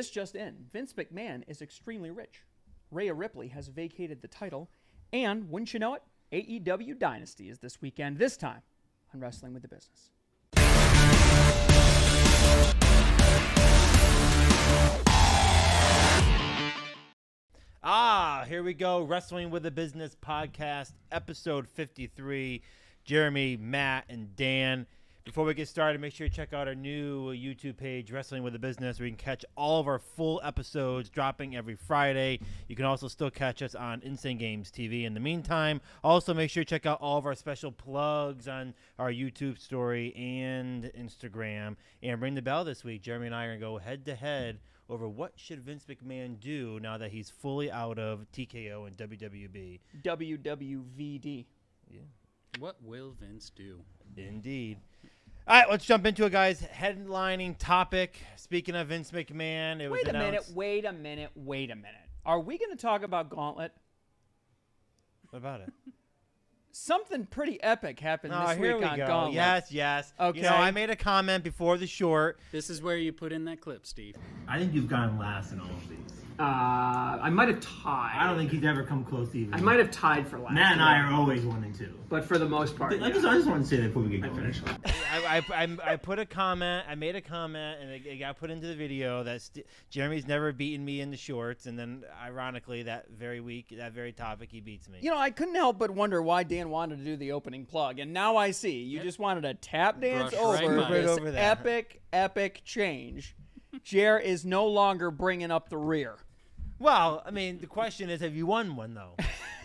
This just in. Vince McMahon is extremely rich. Rhea Ripley has vacated the title. And, wouldn't you know it, AEW Dynasty is this weekend, this time on Wrestling with the Business. Here we go. Wrestling with the Business podcast, episode 53. Jeremy, Matt, and Dan. Before we get started, make sure you check out our new YouTube page, Wrestling with the Business, where you can catch all of our full episodes dropping every Friday. You can also still catch us on Insane Games TV in the meantime. Also, make sure you check out all of our special plugs on our YouTube story and Instagram. And ring the bell this week. Jeremy and I are going to go head-to-head over what should Vince McMahon do now that he's fully out of TKO and WWB. WWVD. Yeah. What will Vince do? Indeed. All right, let's jump into it, guys. Headlining topic. Speaking of Vince McMahon, it was announced. Wait a minute. Are we going to talk about Gauntlet? What about it? Something pretty epic happened this here week we on go. Gauntlet. Yes. Okay. You know, I made a comment before the short. This is where you put in that clip, Steve. I think you've gone last in all of these. I might have tied. I don't think he's ever come close to even. I might have tied for last. Matt and I are always 1 and 2. But for the most part, I just want to say that before we get going. I put a comment. I made a comment, and it got put into the video that Jeremy's never beaten me in the shorts, and then ironically, that very week, that very topic, he beats me. You know, I couldn't help but wonder why Dan wanted to do the opening plug, and now I see. You just wanted to tap dance Brush over right this over that. epic change. Jer is no longer bringing up the rear. Well, I mean, the question is, have you won one though?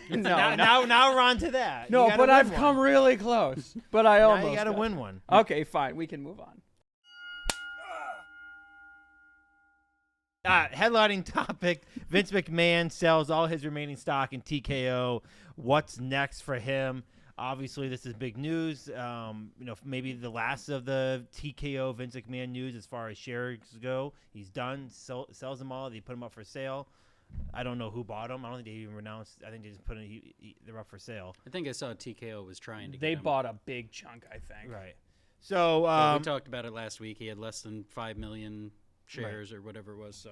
No, now we're on to that. no, You gotta but win I've one. come really close. But I Now almost you got to got win it. one. Okay, fine. We can move on. Headlining topic: Vince McMahon sells all his remaining stock in TKO. What's next for him? Obviously, this is big news. Maybe the last of the TKO Vince McMahon news as far as shares go. He's done. Sells them all. They put them up for sale. I don't know who bought them. I don't think they even announced. I think they just put them. They're up for sale. I think I saw TKO was trying to. They get him. bought a big chunk, I think. Right. So we talked about it last week. He had less than 5 million shares or whatever it was.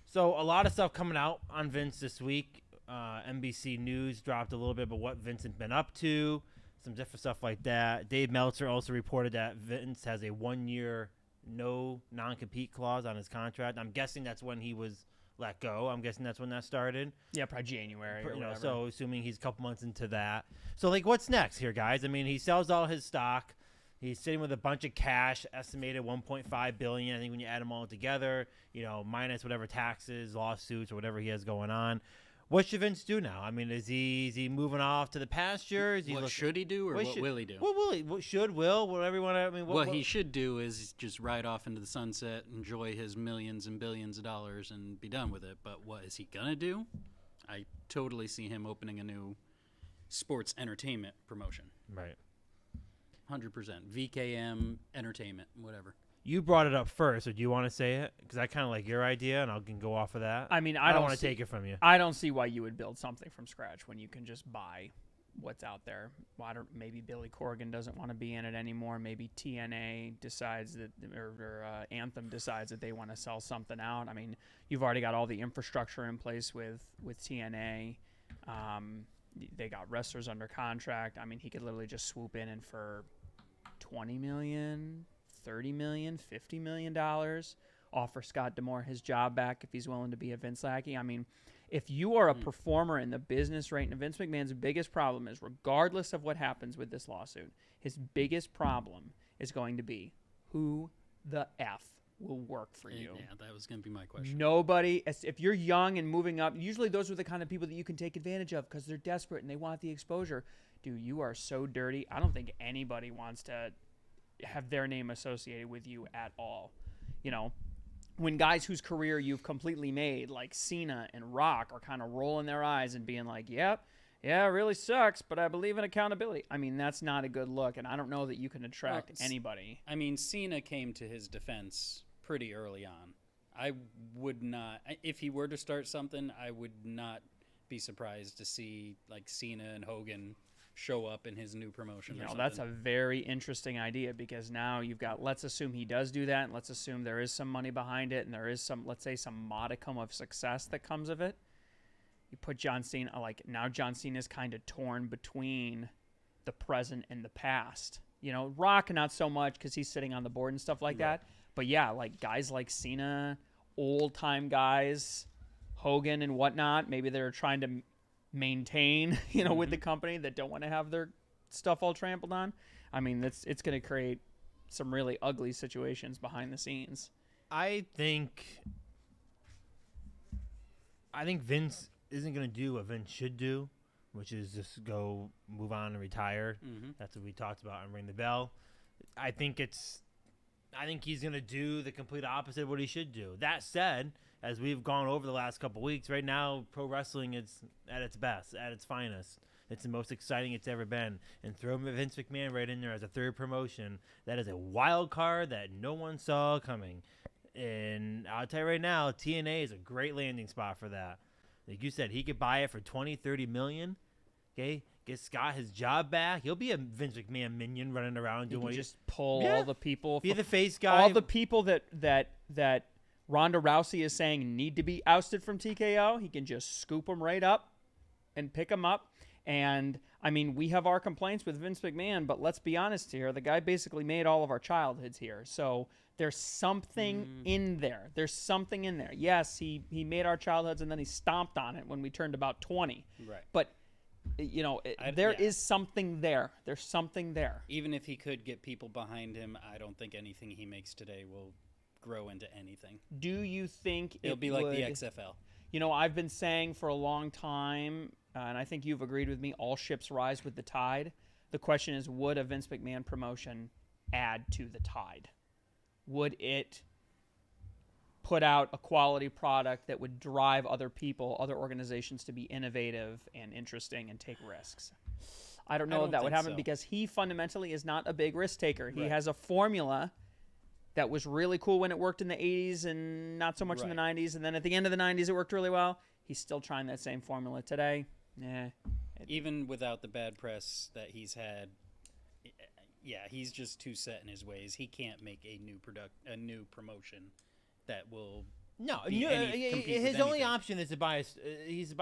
So a lot of stuff coming out on Vince this week. NBC News dropped a little bit about what Vince has been up to, some different stuff like that. Dave Meltzer also reported that Vince has a 1-year no non-compete clause on his contract. I'm guessing that's when he was let go. I'm guessing that's when that started. Yeah, probably January or whatever. So assuming he's a couple months into that. So, what's next here, guys? I mean, he sells all his stock. He's sitting with a bunch of cash, estimated $1.5 billion. I think when you add them all together, minus whatever taxes, lawsuits, or whatever he has going on. What should Vince do now? I mean, is he moving off to the pasture? What should he do, or what will he do? What will he? Whatever you want to. I mean, what he should do is just ride off into the sunset, enjoy his millions and billions of dollars, and be done with it. But what is he gonna do? I totally see him opening a new sports entertainment promotion. Right. 100%. VKM Entertainment, whatever. You brought it up first, so do you want to say it? Because I kind of like your idea, and I can go off of that. I mean, I don't want to take it from you. I don't see why you would build something from scratch when you can just buy what's out there. Maybe Billy Corgan doesn't want to be in it anymore. Maybe TNA decides that, or Anthem decides that they want to sell something out. I mean, you've already got all the infrastructure in place with TNA. They got wrestlers under contract. I mean, he could literally just swoop in and for $20 million, $30 million, $50 million, offer Scott D'Amore his job back if he's willing to be a Vince lackey. I mean, if you are a performer in the business right now, Vince McMahon's biggest problem is, regardless of what happens with this lawsuit, his biggest problem is going to be who the F will work for you. Yeah, that was going to be my question. Nobody, if you're young and moving up, usually those are the kind of people that you can take advantage of because they're desperate and they want the exposure. Dude, you are so dirty. I don't think anybody wants to have their name associated with you at all. When guys whose career you've completely made, like Cena and Rock, are kind of rolling their eyes and being like, yep, yeah, it really sucks, but I believe in accountability. I mean, that's not a good look, and I don't know that you can attract anybody. I mean, Cena came to his defense pretty early on. I would not, if he were to start something, I would not be surprised to see, Cena and Hogan show up in his new promotion. You or know, something. that's a very interesting idea because now you've got, let's assume he does do that, and let's assume there is some money behind it, and there is some, let's say, some modicum of success that comes of it. You put John Cena, like, now John Cena is kind of torn between the present and the past. You know, Rock, not so much because he's sitting on the board and stuff like that. But yeah, like guys like Cena, old-time guys, Hogan and whatnot, maybe they're trying to maintain, you know, with the company that don't want to have their stuff all trampled on. I mean, it's going to create some really ugly situations behind the scenes. I think Vince isn't going to do what Vince should do, which is just go move on and retire. That's what we talked about on Ring the Bell. I think he's going to do the complete opposite of what he should do. That said, as we've gone over the last couple weeks, right now pro wrestling is at its best, at its finest. It's the most exciting it's ever been. And throw Vince McMahon right in there as a third promotion. That is a wild card that no one saw coming. And I'll tell you right now, TNA is a great landing spot for that. Like you said, he could buy it for $20, $30 million. Okay, get Scott his job back. He'll be a Vince McMahon minion running around doing what he just pull all the people. Be the face guy. All the people that Ronda Rousey is saying need to be ousted from TKO. He can just scoop them right up and pick them up. And, I mean, we have our complaints with Vince McMahon, but let's be honest here. The guy basically made all of our childhoods here. So there's something in there. There's something in there. Yes, he made our childhoods, and then he stomped on it when we turned about 20. Right. But, you know, there is something there. There's something there. Even if he could get people behind him, I don't think anything he makes today will grow into anything. Do you think It'll be like the XFL? You know, I've been saying for a long time, and I think you've agreed with me, all ships rise with the tide. The question is, would a Vince McMahon promotion add to the tide? Would it put out a quality product that would drive other people, other organizations to be innovative and interesting and take risks? I don't know if that would happen because he fundamentally is not a big risk taker. He has a formula that was really cool when it worked in the 80s and not so much in the 90s. And then at the end of the 90s, it worked really well. He's still trying that same formula today. Even without the bad press that he's had, he's just too set in his ways. He can't make a new promotion that will his only option is to buy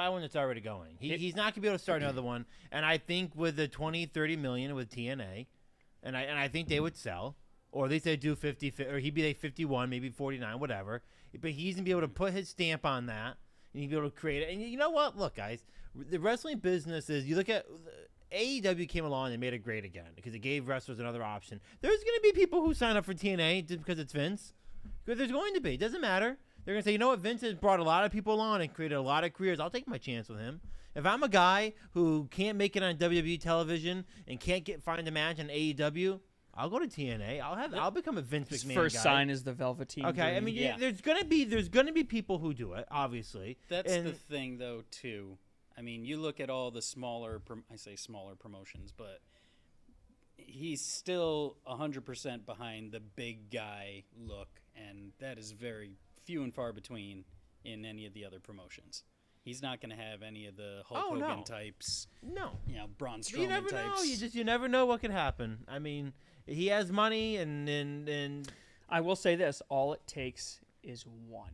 one that's already going. He's not going to be able to start another one. And I think with the $20-30 million with TNA, and I think they would sell. Or at least they do 50, or he'd be like 51, maybe 49, whatever. But he's going to be able to put his stamp on that, and he'd be able to create it. And you know what? Look, guys, the wrestling business is, you look at AEW came along and made it great again because it gave wrestlers another option. There's going to be people who sign up for TNA just because it's Vince. Because there's going to be. It doesn't matter. They're going to say, you know what? Vince has brought a lot of people on and created a lot of careers. I'll take my chance with him. If I'm a guy who can't make it on WWE television and can't find a match on AEW, I'll go to TNA. I'll become a Vince McMahon guy. His first sign is the Velveteen Okay, Dream. I mean, there's gonna be people who do it, obviously. That's the thing, though, too. I mean, you look at all the smaller promotions, but he's still 100% behind the big guy look, and that is very few and far between in any of the other promotions. He's not going to have any of the Hulk Hogan types. No, Braun Strowman you never types. know. You never know what could happen. I mean, he has money, and I will say this: all it takes is one.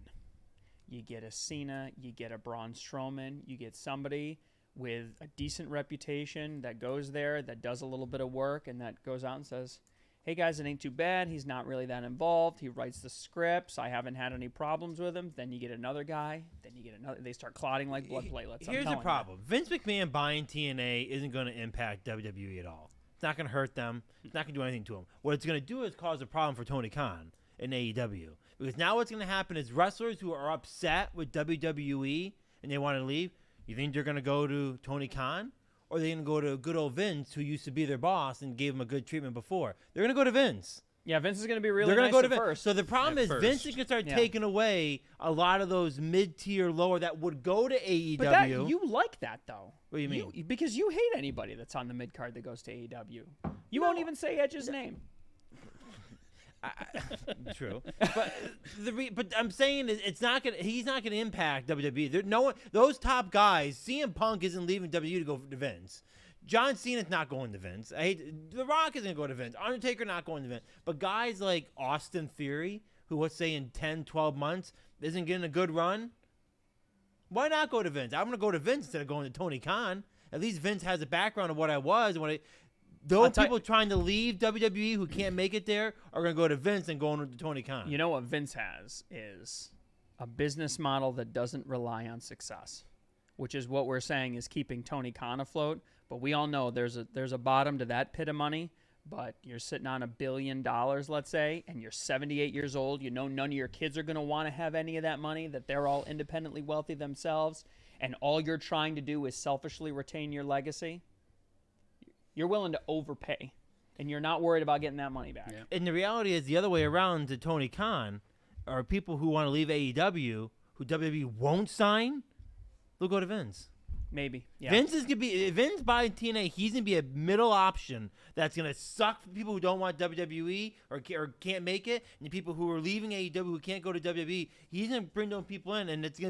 You get a Cena, you get a Braun Strowman, you get somebody with a decent reputation that goes there, that does a little bit of work, and that goes out and says, hey guys, it ain't too bad. He's not really that involved. He writes the scripts. I haven't had any problems with him. Then you get another guy. Then you get another. They start clotting like blood platelets. Here's the problem. Vince McMahon buying TNA isn't going to impact WWE at all. It's not going to hurt them. It's not going to do anything to them. What it's going to do is cause a problem for Tony Khan in AEW. Because now what's going to happen is wrestlers who are upset with WWE and they want to leave, you think they're going to go to Tony Khan? Or are they going to go to good old Vince, who used to be their boss and gave him a good treatment before? They're going to go to Vince. Yeah, Vince is going to be really They're going nice to go to at Vince. first. So the problem is Vince is going to start taking away a lot of those mid-tier lower that would go to AEW. But you like that, though. What do you mean? Because you hate anybody that's on the mid-card that goes to AEW. You won't even say Edge's name. True, but but I'm saying it's not gonna. He's not gonna impact WWE. There, no one. Those top guys. CM Punk isn't leaving WWE to go to Vince. John Cena's not going to Vince. The Rock isn't going to Vince. Undertaker not going to Vince. But guys like Austin Theory, who let's say in 10, 12 months isn't getting a good run, why not go to Vince? I'm gonna go to Vince instead of going to Tony Khan. At least Vince has a background of what I was. Those people trying to leave WWE who can't make it there are going to go to Vince and going to Tony Khan. You know what Vince has is a business model that doesn't rely on success, which is what we're saying is keeping Tony Khan afloat. But we all know there's a bottom to that pit of money. But you're sitting on $1 billion, let's say, and you're 78 years old. You know none of your kids are going to want to have any of that money, that they're all independently wealthy themselves, and all you're trying to do is selfishly retain your legacy. You're willing to overpay, and you're not worried about getting that money back. Yeah. And the reality is the other way around to Tony Khan are people who want to leave AEW, who WWE won't sign, they'll go to Vince. Maybe. Yeah. Vince is gonna be Vince buying TNA. He's gonna be a middle option that's gonna suck for people who don't want WWE or can't make it, and the people who are leaving AEW who can't go to WWE. He's gonna bring those people in, and it's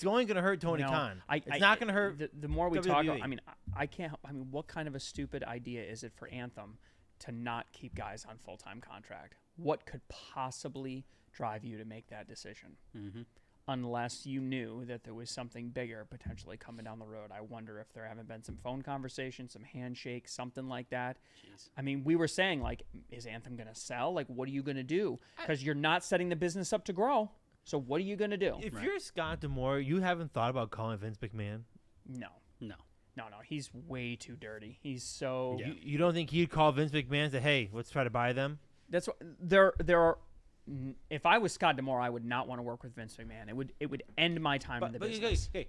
only gonna hurt Tony Khan. It's not gonna hurt. The more we WWE. talk, I can't. I mean, what kind of a stupid idea is it for Anthem to not keep guys on full-time contract? What could possibly drive you to make that decision? Mm-hmm. Unless you knew that there was something bigger potentially coming down the road. I wonder if there haven't been some phone conversations, some handshakes, something like that. Jeez. I mean, we were saying, like, is Anthem going to sell? Like, what are you going to do? Because you're not setting the business up to grow. So what are you going to do? If you're Scott D'Amore, you haven't thought about calling Vince McMahon? No. No. He's way too dirty. He's so... Yeah. You don't think he'd call Vince McMahon and say, hey, let's try to buy them? That's what... There are... If I was Scott D'Amore, I would not want to work with Vince McMahon. It would end my time in the business. Okay.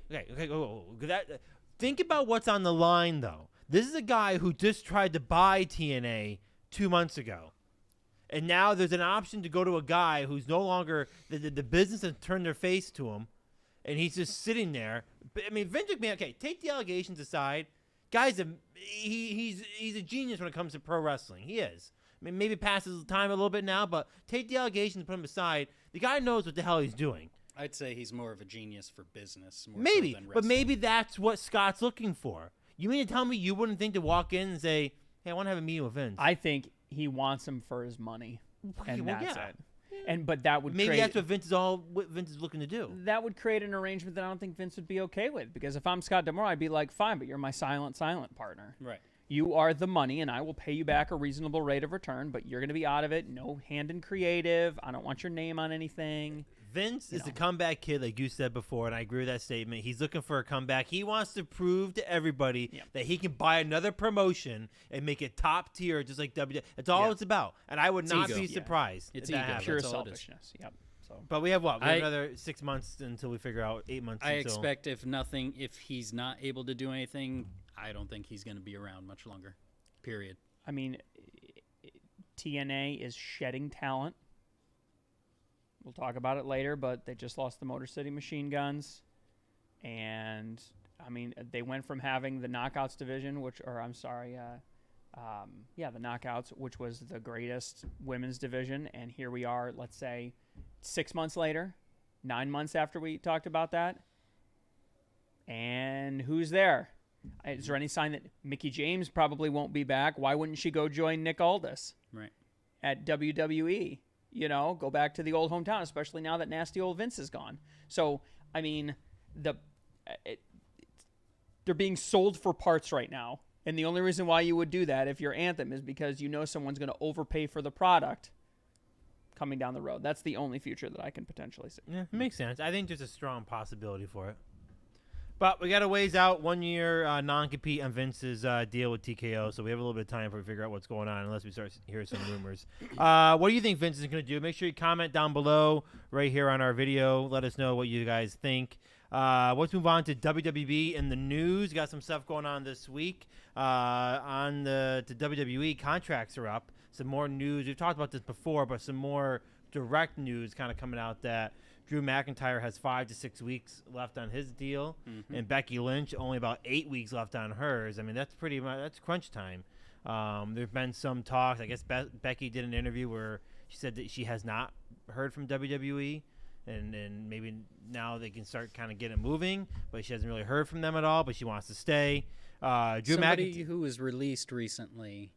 Think about what's on the line, though. This is a guy who just tried to buy TNA 2 months ago. And now there's an option to go to a guy who's no longer... The business has turned their face to him. And he's just sitting there. I mean, Vince McMahon, okay, take the allegations aside. Guy's he's a genius when it comes to pro wrestling. He is. I mean, maybe passes the time a little bit now, but take the allegations and put them aside. The guy knows what the hell he's doing. I'd say he's more of a genius for business. More Maybe, so than but wrestling. maybe that's what Scott's looking for. You mean to tell me you wouldn't think to walk in and say, hey, I want to have a meeting with Vince? I think he wants him for his money, and Well, that's yeah. it. But that would Maybe create, that's what Vince is looking to do. that would create an arrangement that I don't think Vince would be okay with. Because if I'm Scott D'Amore, I'd be like, fine, but you're my silent partner. Right. You are the money, and I will pay you back a reasonable rate of return, but you're going to be out of it. No hand in creative. I don't want your name on anything. Vince is the comeback kid, like you said before, and I agree with that statement. He's looking for a comeback. He wants to prove to everybody that he can buy another promotion and make it top tier, just like WWE. That's all it's about. And I would not ego. be surprised. It's if that ego. happens. Pure That's all it is. selfishness. Yep. So, But we have what? We have another 6 months until we figure out 8 months. I until... expect if he's not able to do anything, I don't think he's going to be around much longer. Period. I mean, TNA is shedding talent. We'll talk about it later, but they just lost the Motor City Machine Guns. And, I mean, they went from having the Knockouts division, the Knockouts, which was the greatest women's division. And here we are, let's say, 6 months later, 9 months after we talked about that. And who's there? Is there any sign that Mickie James probably won't be back? Why wouldn't she go join Nick Aldis at WWE? You know, go back to the old hometown, especially now that nasty old Vince is gone. So, I mean, they're being sold for parts right now. And the only reason why you would do that if you're Anthem is because you know someone's going to overpay for the product coming down the road. That's the only future that I can potentially see. Yeah, it makes sense. I think there's a strong possibility for it. But we got a ways out, 1 year non-compete on Vince's deal with TKO, so we have a little bit of time before we figure out what's going on, unless we start hearing some rumors. What do you think Vince is going to do? Make sure you comment down below right here on our video. Let us know what you guys think. Let's move on to WWB in the news. Got some stuff going on this week. On the WWE, contracts are up. Some more news. We've talked about this before, but some more direct news kind of coming out that Drew McIntyre has 5 to 6 weeks left on his deal, and Becky Lynch only about 8 weeks left on hers. I mean, that's pretty much crunch time. There've been some talks. I guess Becky did an interview where She said that she has not heard from WWE, and maybe now they can start kind of getting it moving, but she hasn't really heard from them at all, but she wants to stay. Somebody who was released recently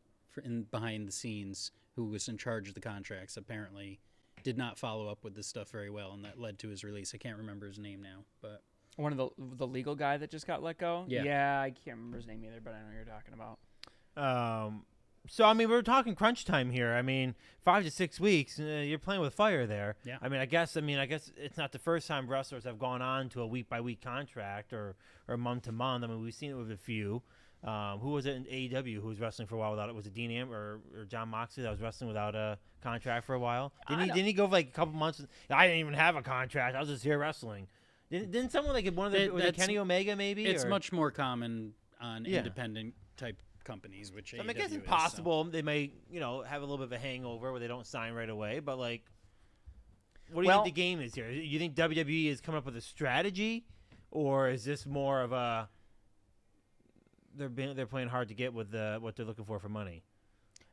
behind the scenes, who was in charge of the contracts, apparently did not follow up with this stuff very well, and that led to his release. I can't remember his name now, but One of the legal guy that just got let go? Yeah. I can't remember his name either, but I know what you're talking about. So, I mean, we're talking crunch time here. I mean, 5 to 6 weeks, you're playing with fire there. Yeah. I mean, I guess it's not the first time wrestlers have gone on to a week-by-week contract or month-to-month. I mean, we've seen it with a few. Who was it in AEW who was wrestling for a while without it? Was it Dean or John Moxley that was wrestling without a contract for a while? Didn't he go for like a couple months? I didn't even have a contract. I was just here wrestling. Didn't someone like one of the was it Kenny Omega maybe? It's much more common on independent type companies, which I guess it's possible they may have a little bit of a hangover where they don't sign right away. But like, what do you think the game is here? You think WWE is coming up with a strategy, or is this more of a they're playing hard to get with what they're looking for money?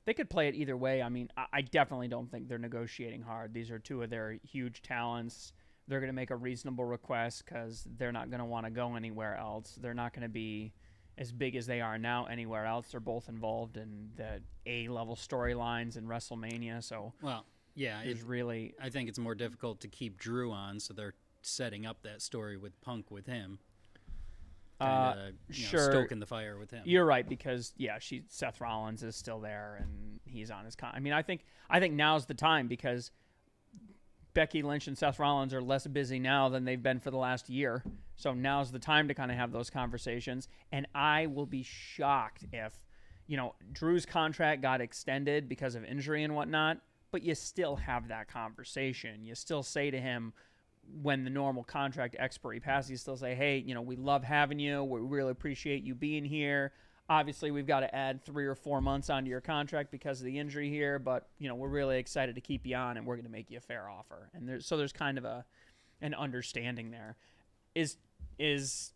They could play it either way. I mean, I definitely don't think they're negotiating hard. These are two of their huge talents. They're going to make a reasonable request because they're not going to want to go anywhere else. They're not going to be as big as they are now anywhere else. They're both involved in the A-level storylines in WrestleMania. So, I think it's more difficult to keep Drew on, so they're setting up that story with Punk with him. Sure, stoking the fire with him. You're right because Seth Rollins is still there and he's on his. I mean, I think now's the time because Becky Lynch and Seth Rollins are less busy now than they've been for the last year. So now's the time to kind of have those conversations. And I will be shocked if, Drew's contract got extended because of injury and whatnot, but you still have that conversation. You still say to him when the normal contract expiry passes, you still say, hey, we love having you. We really appreciate you being here. Obviously, we've got to add 3 or 4 months onto your contract because of the injury here, but we're really excited to keep you on, and we're going to make you a fair offer. And there's kind of an understanding there. Is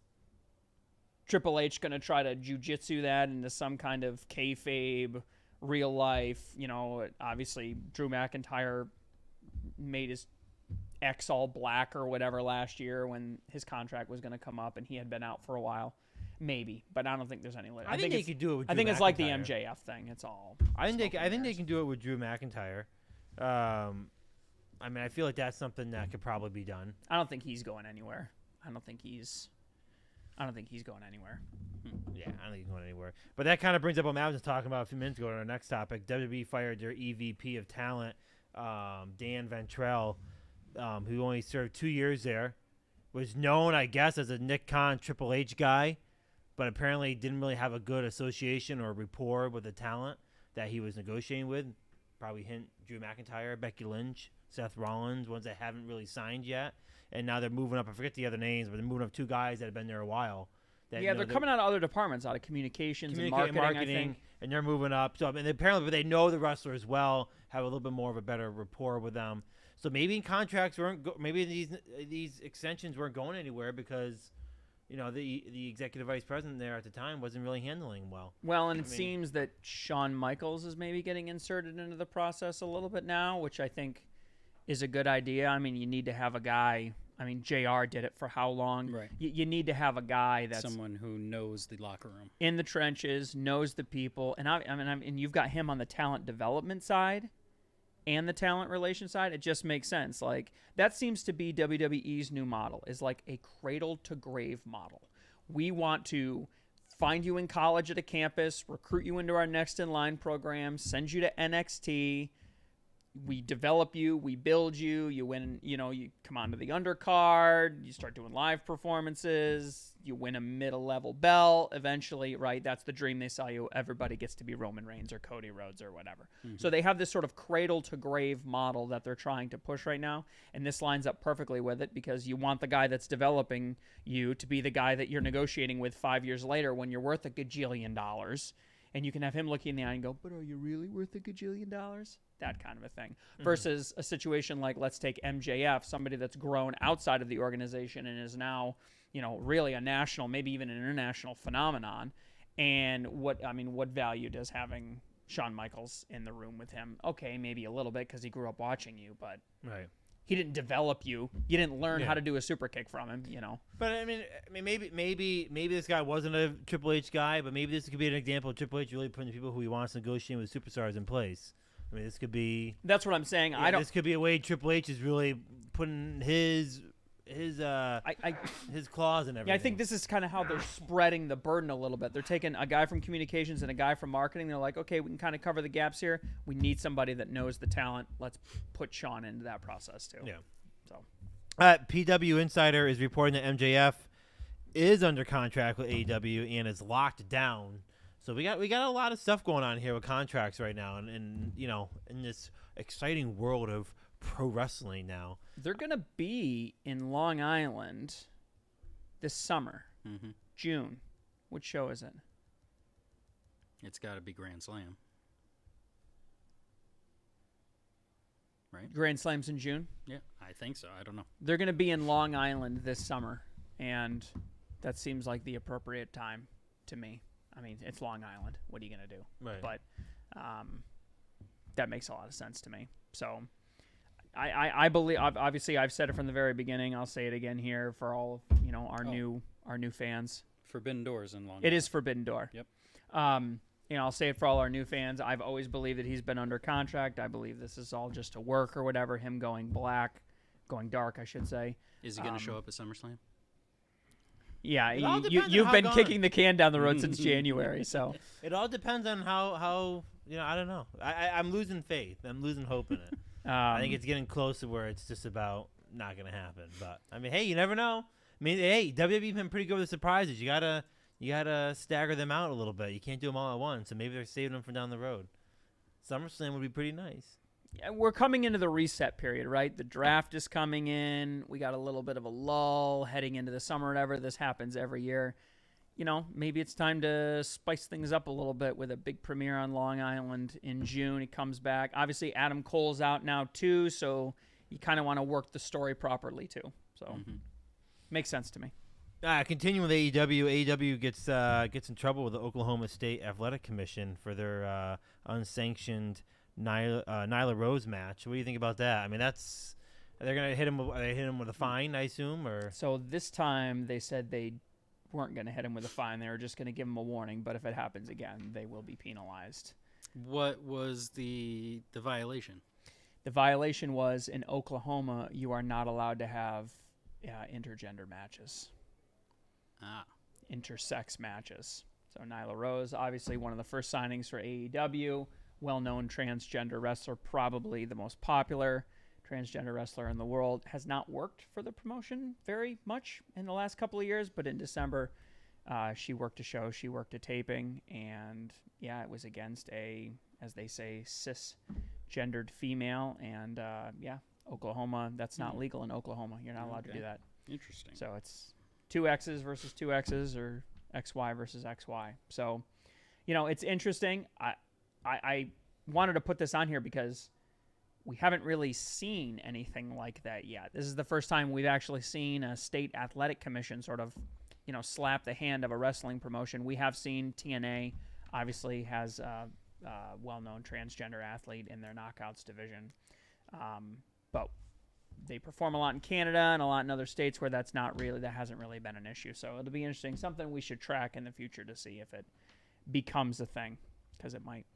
Triple H going to try to jujitsu that into some kind of kayfabe, real life? Obviously, Drew McIntyre made his X all black or whatever last year when his contract was going to come up, and he had been out for a while. Maybe, but I don't think there's any. I think they could do it with Drew I think McIntyre. it's like the MJF thing. It's all. I think they can do it with Drew McIntyre. I mean, I feel like that's something that could probably be done. I don't think he's going anywhere. I don't think he's going anywhere. Yeah, I don't think he's going anywhere. But that kind of brings up what Matt was talking about a few minutes ago on our next topic. WWE fired their EVP of talent, Dan Ventrell, who only served 2 years there. Was known, I guess, as a Nick Khan Triple H guy, but apparently didn't really have a good association or rapport with the talent that he was negotiating with. Probably hint Drew McIntyre, Becky Lynch, Seth Rollins, ones that haven't really signed yet. And now they're moving up. I forget the other names, but they're moving up 2 guys that have been there a while. They're coming out of other departments, out of communications and marketing, I think. And they're moving up. So, and apparently, but they know the wrestlers well, have a little bit more of a better rapport with them. So maybe contracts maybe these extensions weren't going anywhere because, the executive vice president there at the time wasn't really handling well. Well, and it seems that Shawn Michaels is maybe getting inserted into the process a little bit now, which I think is a good idea. I mean, you need to have a guy. I mean, JR did it for how long? Right. You need to have a guy that's someone who knows the locker room, in the trenches, knows the people, and and you've got him on the talent development side and the talent relation side. It just makes sense. Like, that seems to be WWE's new model, is like a cradle to grave model. We want to find you in college at a campus, recruit you into our next in line program, send you to NXT. We develop you, we build you, you win, you come onto the undercard, you start doing live performances, you win a middle-level belt eventually, right? That's the dream they sell you. Everybody gets to be Roman Reigns or Cody Rhodes or whatever. Mm-hmm. So they have this sort of cradle-to-grave model that they're trying to push right now, and this lines up perfectly with it because you want the guy that's developing you to be the guy that you're negotiating with 5 years later when you're worth $1 gajillion. And you can have him look in the eye and go, but are you really worth $1 gajillion? That kind of a thing. Mm-hmm. Versus a situation like, let's take MJF, somebody that's grown outside of the organization and is now, really a national, maybe even an international phenomenon. And what value does having Shawn Michaels in the room with him. Okay, maybe a little bit because he grew up watching you, but Right. he didn't develop you. You didn't learn Yeah. how to do a super kick from him, But I mean, maybe this guy wasn't a Triple H guy, but maybe this could be an example of Triple H really putting the people who he wants to negotiate with superstars in place. I mean, this could be. That's what I'm saying. Yeah, this could be a way Triple H is really putting his claws in everything. Yeah, I think this is kind of how they're spreading the burden a little bit. They're taking a guy from communications and a guy from marketing. They're like, okay, we can kind of cover the gaps here. We need somebody that knows the talent. Let's put Shawn into that process too. Yeah. So, PW Insider is reporting that MJF is under contract with AEW and is locked down. So we got a lot of stuff going on here with contracts right now, and in this exciting world of pro wrestling now. they're going to be in Long Island this summer, June. What show is it? It's got to be Grand Slam. Right? Grand Slams in June. Yeah, I think so. I don't know. They're going to be in Long Island this summer, and that seems like the appropriate time to me. I mean, it's Long Island. What are you going to do? Right. But that makes a lot of sense to me. So I believe, obviously, I've said it from the very beginning. I'll say it again here for all of our new fans. Forbidden Doors in Long It is Forbidden Door. Yep. I'll say it for all our new fans. I've always believed that he's been under contract. I believe this is all just a work or whatever. Him going dark, I should say. Is he going to show up at SummerSlam? Yeah, It all depends on you've how been gone- kicking the can down the road since January. So It all depends on how I don't know. I'm losing faith. I'm losing hope in it. I think it's getting close to where it's just about not going to happen. But I mean, hey, you never know. I mean, hey, WWE been pretty good with surprises. You gotta stagger them out a little bit. You can't do them all at once. So maybe they're saving them for down the road. SummerSlam would be pretty nice. yeah, we're coming into the reset period, right? The draft is coming in. We got a little bit of a lull heading into the summer, whatever. This happens every year. Maybe it's time to spice things up a little bit with a big premiere on Long Island in June. He comes back. Obviously, Adam Cole's out now too, so you kind of want to work the story properly too. So makes sense to me. Continuing with AEW, AEW gets in trouble with the Oklahoma State Athletic Commission for their unsanctioned Nyla Rose match. What do you think about that? I mean, they're gonna hit him. Are they hitting him with a fine? I assume, or So this time they said they weren't going to hit him with a fine. They were just going to give him a warning. But if it happens again, they will be penalized. What was the violation? The violation was in Oklahoma, you are not allowed to have intergender matches. Intersex matches. So Nyla Rose, obviously one of the first signings for AEW, well-known transgender wrestler, probably the most popular transgender wrestler in the world, has not worked for the promotion very much in the last couple of years, but in December she worked a show, she worked a taping, and it was against a, as they say, cisgendered female, and Oklahoma, that's not legal in Oklahoma. You're not allowed to do that. Interesting. So it's 2X's versus 2X's or XY versus XY. So, it's interesting. I wanted to put this on here because we haven't really seen anything like that yet. This is the first time we've actually seen a state athletic commission sort of, slap the hand of a wrestling promotion. We have seen TNA obviously has a well-known transgender athlete in their knockouts division. But they perform a lot in Canada and a lot in other states where that hasn't really been an issue. So it'll be interesting, something we should track in the future to see if it becomes a thing, because it might.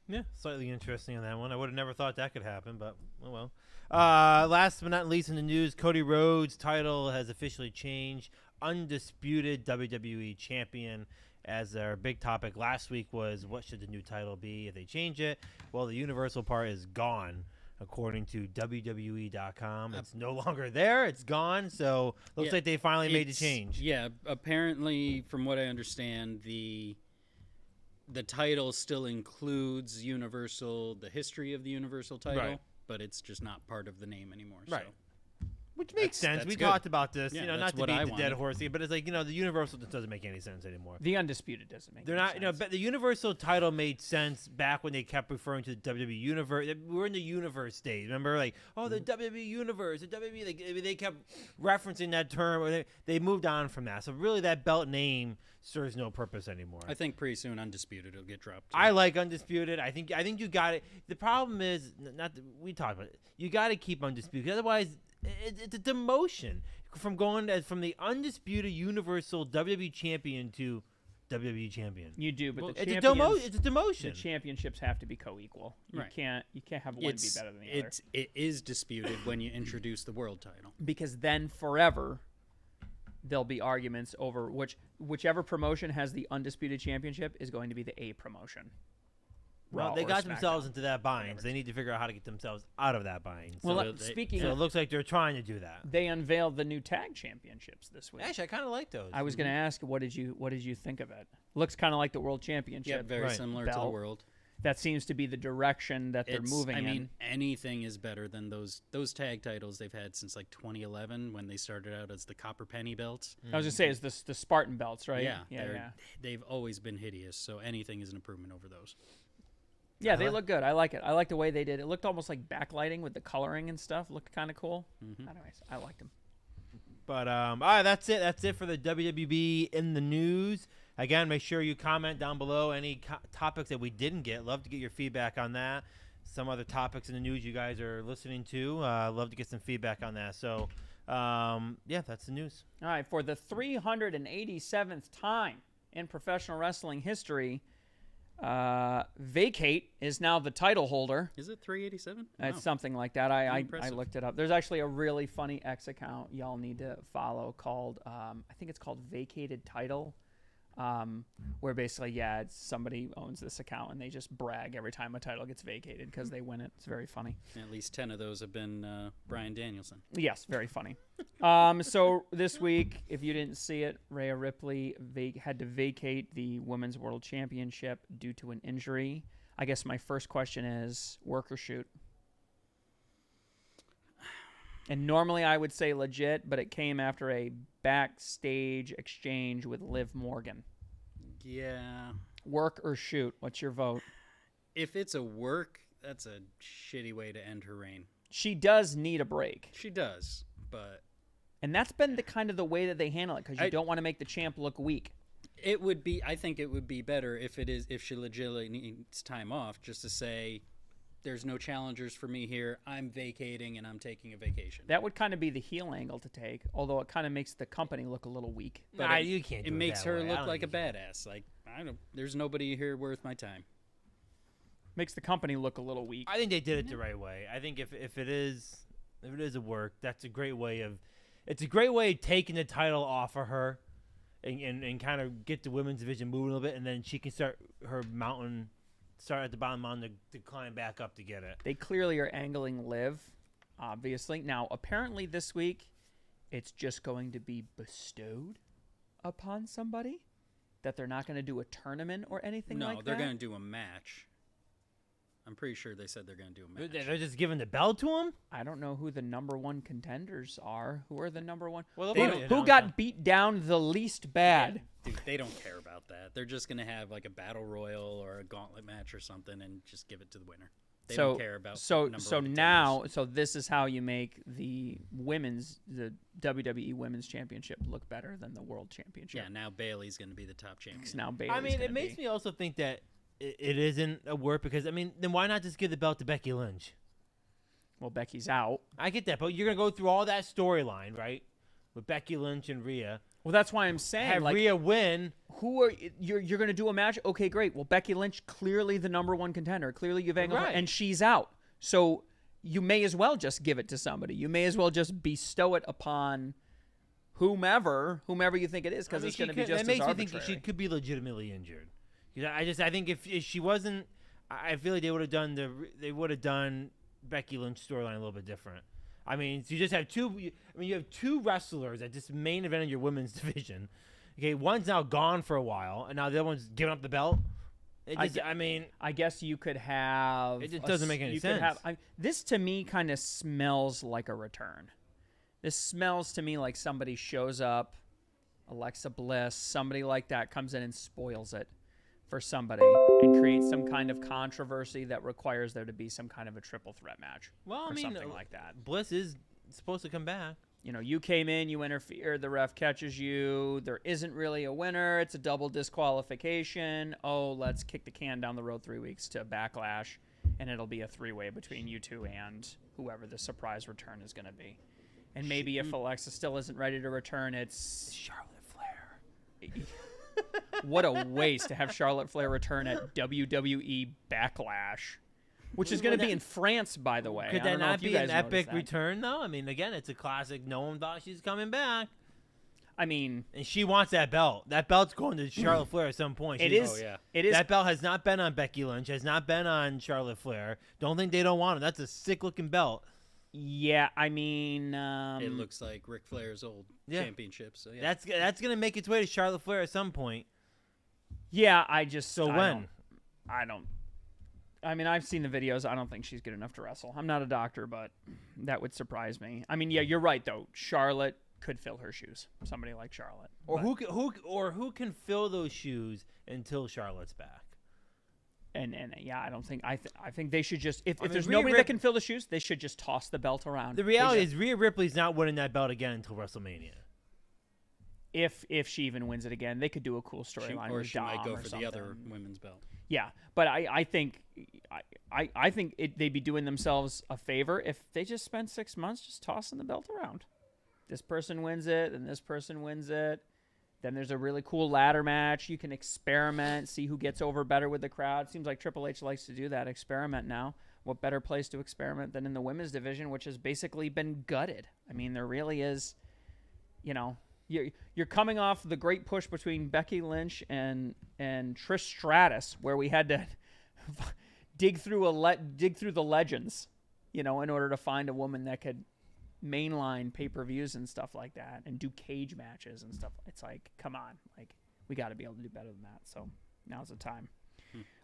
yeah, slightly interesting on that one. I would have never thought that could happen, but oh well. Last but not least in the news, Cody Rhodes' title has officially changed. Undisputed WWE champion. As our big topic last week was, what should the new title be if they change it? Well, the Universal part is gone. According to WWE.com, it's no longer there. It's gone. So looks like they finally made the change. Yeah, apparently, from what I understand, the title still includes Universal, the history of the Universal title, Right. but it's just not part of the name anymore. Right. Which makes sense. That's We good. talked about this, Yeah, not that's to what beat I the dead wanted. horse here, but it's like, the Universal just doesn't make any sense anymore. The Undisputed doesn't make They're any not, sense. but the Universal title made sense back when they kept referring to the WWE Universe. We were in the Universe stage. Remember, like, oh, the WWE Universe, the WWE, like, they kept referencing that term. Or they moved on from that. So really, that belt name serves no purpose anymore. I think pretty soon Undisputed will get dropped. too. I like Undisputed. I think you got it. The problem is, we talked about it. You got to keep Undisputed. Otherwise, it's a demotion from from the Undisputed Universal WWE Champion to WWE Champion. You do, but the It's a champions, it's a demotion. the championships have to be co-equal. You Right. can't have one be better than the other. It is disputed when you introduce the world title. Because then forever there'll be arguments over whichever promotion has the Undisputed Championship is going to be the A promotion. Well, Raw they or got themselves SmackDown. into that bind. So they need to figure out how to get themselves out of that bind. So, Well, they- speaking so it of, looks like they're trying to do that. they unveiled the new tag championships this week. Actually, I kind of like those. I was going to ask, what did you think of it? Looks kind of like the World Championship. Yeah, very Right. similar to the Belt. world. That seems to be the direction that they're moving I in. mean, anything is better than those tag titles they've had since like 2011 when they started out as the Copper Penny belts. I was going to say, it's the Spartan belts, right? Yeah, yeah. they've always been hideous. So anything is an improvement over those. Yeah, they look good. I like it. I like the way they did it. It looked almost like backlighting with the coloring and stuff. Looked kind of cool. Anyways, I liked them. But all right, that's it. That's it for the WWB in the news. Again, make sure you comment down below any topics that we didn't get. Love to get your feedback on that. Some other topics in the news you guys are listening to. Love to get some feedback on that. So, yeah, that's the news. All right, for the 387th time in professional wrestling history, Vacate is now the title holder. Is it 387? It's something like that. I Impressive. looked it up. There's actually a really funny X account y'all need to follow called, I think it's called Vacated Title, where basically, it's somebody owns this account and they just brag every time a title gets vacated because they win it. It's very funny. At least 10 of those have been Bryan Danielson. Yes, very funny. So this week, if you didn't see it, Rhea Ripley had to vacate the Women's World Championship due to an injury. I guess my first question is, work or shoot? And normally I would say legit, but it came after a backstage exchange with Liv Morgan. Yeah. Work or shoot? What's your vote? If it's a work, that's a shitty way to end her reign. She does need a break. She does, but And that's been the kind of the way that they handle it because you don't want to make the champ look weak. it would be. I think it would be better if she legitimately needs time off, just to say, "There's no challengers for me here. I'm vacating and I'm taking a vacation." That would kind of be the heel angle to take, although it kind of makes the company look a little weak. But you can't. It do makes that her way. I look don't like a think you can. badass. Like there's nobody here worth my time. Makes the company look a little weak. I think they did it the right way. I think if it is a work, that's a great way of. It's a great way of taking the title off of her, and kind of get the women's division moving a little bit, and then she can start her mountain. Start at the bottom mountain to climb back up to get it. They clearly are angling Liv, obviously. Now, apparently this week, it's just going to be bestowed upon somebody, that they're not going to do a tournament or anything No, like that. they're going to do a match. I'm pretty sure they said they're going to do a match. They're just giving the belt to him. I don't know who the number one contenders are. Who are the number one? Well, Who got beat down the least bad? Dude, they don't care about that. They're just going to have like a battle royal or a gauntlet match or something and just give it to the winner. They don't care about so number one now contenders. so this is how you make the WWE Women's Championship look better than the World Championship. Yeah, now Bailey's going to be the top champion. 'Cause now Bayley's I mean, gonna it makes be. me also think that it isn't a work because then why not just give the belt to Becky Lynch? Well, Becky's out. I get that, but you're gonna go through all that storyline, right, with Becky Lynch and Rhea. Well, that's why I'm saying Have like Rhea win. who are you're going to do a match? Okay, great. Well, Becky Lynch clearly the number one contender. Clearly you've angled her, Right. and she's out. So you may as well just give it to somebody. You may as well just bestow it upon whomever you think it is, because it's going to be just That makes as me arbitrary. think she could be legitimately injured. 'Cause I think if she wasn't, I feel like they would have done Becky Lynch storyline a little bit different. I mean, so you just have you have two wrestlers at this main event of your women's division. Okay, one's now gone for a while, and now the other one's giving up the belt. I guess you could have. It just doesn't make any you sense. Could have, this to me kind of smells like a return, This smells to me like somebody shows up, Alexa Bliss, somebody like that comes in and spoils it for somebody and creates some kind of controversy that requires there to be some kind of a triple threat match. Well, or something like that. Bliss is supposed to come back. You know, you came in, you interfered, the ref catches you, there isn't really a winner, it's a double disqualification. Oh, let's kick the can down the road 3 weeks to Backlash, and it'll be a three-way between you two and whoever the surprise return is going to be. And maybe if Alexa still isn't ready to return, it's Charlotte Flair. What a waste to have Charlotte Flair return at WWE Backlash. Which is going to be in France, by the way. Could that not be an epic return, though? I mean, again, it's a classic. No one thought she's coming back. I mean, and she wants that belt. That belt's going to Charlotte Flair at some point. It is. That belt has not been on Becky Lynch, has not been on Charlotte Flair. Don't think they don't want it. That's a sick-looking belt. Yeah, I mean, it looks like Ric Flair's old championship. So yeah, that's going to make its way to Charlotte Flair at some point. Yeah, I just when? I mean, I've seen the videos. I don't think she's good enough to wrestle. I'm not a doctor, but that would surprise me. I mean, yeah, you're right though. Charlotte could fill her shoes. Somebody like Charlotte, or who can fill those shoes until Charlotte's back. And yeah, I don't think I think they should just if there's nobody that can fill the shoes, they should just toss the belt around. The reality is Rhea Ripley's not winning that belt again until WrestleMania. If she even wins it again, they could do a cool storyline. Or with she might go for something. the other women's belt. Yeah, but I think they'd be doing themselves a favor if they just spent 6 months just tossing the belt around. This person wins it, and this person wins it. Then there's a really cool ladder match. You can experiment, see who gets over better with the crowd. Seems like Triple H likes to do that, experiment now. What better place to experiment than in the women's division, which has basically been gutted? I mean, there really is, you know, you're coming off the great push between Becky Lynch and Trish Stratus, where we had to dig through the legends, you know, in order to find a woman that could mainline pay-per-views and stuff like that and do cage matches and stuff. It's like, come on, like we got to be able to do better than that. So now's the time.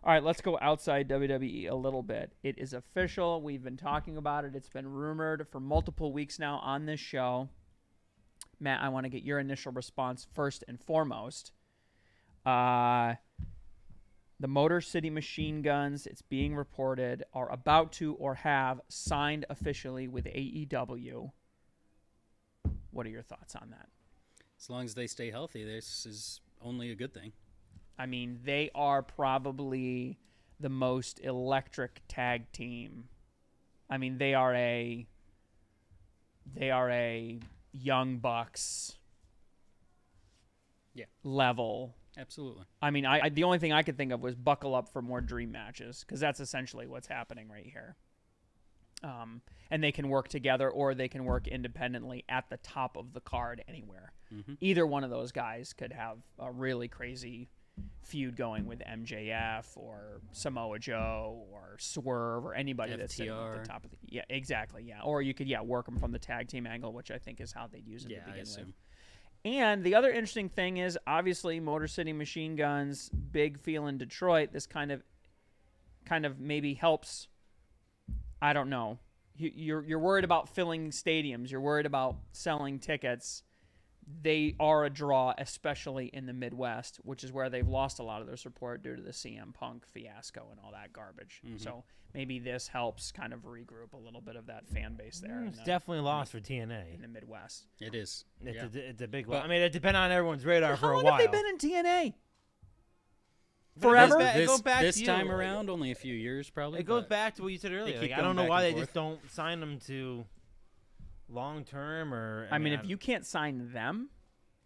All right, let's go outside WWE a little bit. It is official. We've been talking about it. It's been rumored for multiple weeks now on this show. Matt, I want to get your initial response first and foremost. The Motor City Machine Guns, it's being reported, are about to or have signed officially with AEW. What are your thoughts on that? As long as they stay healthy, this is only a good thing. I mean, they are probably the most electric tag team. I mean, they are a Young Bucks level. Absolutely. I mean, I the only thing I could think of was buckle up for more dream matches, because that's essentially what's happening right here. And they can work together or they can work independently at the top of the card anywhere. Mm-hmm. Either one of those guys could have a really crazy feud going with MJF or Samoa Joe or Swerve or anybody that's sitting at the top of the... Yeah, exactly, yeah. Or you could, work them from the tag team angle, which I think is how they'd use it to begin with. And the other interesting thing is, obviously, Motor City Machine Guns, big feel in Detroit. This kind of maybe helps. I don't know. You're worried about filling stadiums. You're worried about selling tickets. They are a draw, especially in the Midwest, which is where they've lost a lot of their support due to the CM Punk fiasco and all that garbage. Mm-hmm. So maybe this helps kind of regroup a little bit of that fan base there. It's definitely lost for TNA in the Midwest. It is. It's a big loss. I mean, it depends on everyone's radar for a while. How long have they been in TNA? Forever? It goes back this to time around, only a few years probably. It goes back to what you said earlier. Like, I don't know why they just don't sign them to long term or. I mean, if you can't sign them,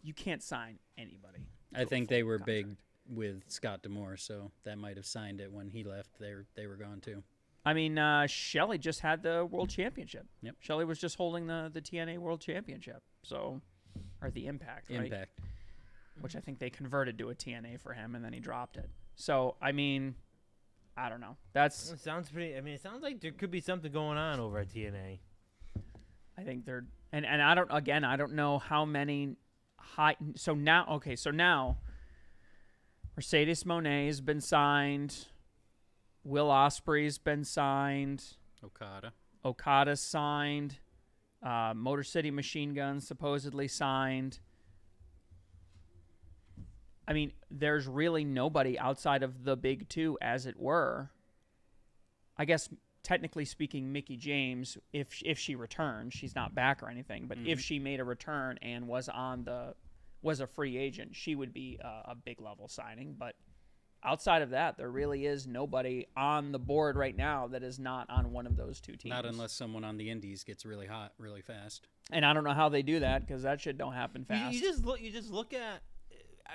you can't sign anybody. I think they were big with Scott D'Amore, so that might have signed it when he left. They were gone too. I mean, Shelley just had the World Championship. Yep. Shelley was just holding the TNA World Championship, or the Impact, right? Impact. Which I think they converted to a TNA for him, and then he dropped it. So, I mean, I don't know. It sounds pretty. I mean, it sounds like there could be something going on over at TNA. I think they're, and I don't know how many high. So now, Mercedes Moné has been signed. Will Ospreay's been signed. Okada's signed. Motor City Machine Guns supposedly signed. I mean, there's really nobody outside of the big two, as it were. I guess, technically speaking, Mickie James, if she returned, she's not back or anything, but if she made a return and was a free agent, she would be a big level signing. But outside of that, there really is nobody on the board right now that is not on one of those two teams. Not unless someone on the Indies gets really hot really fast. And I don't know how they do that, because that shit don't happen fast. You just look at.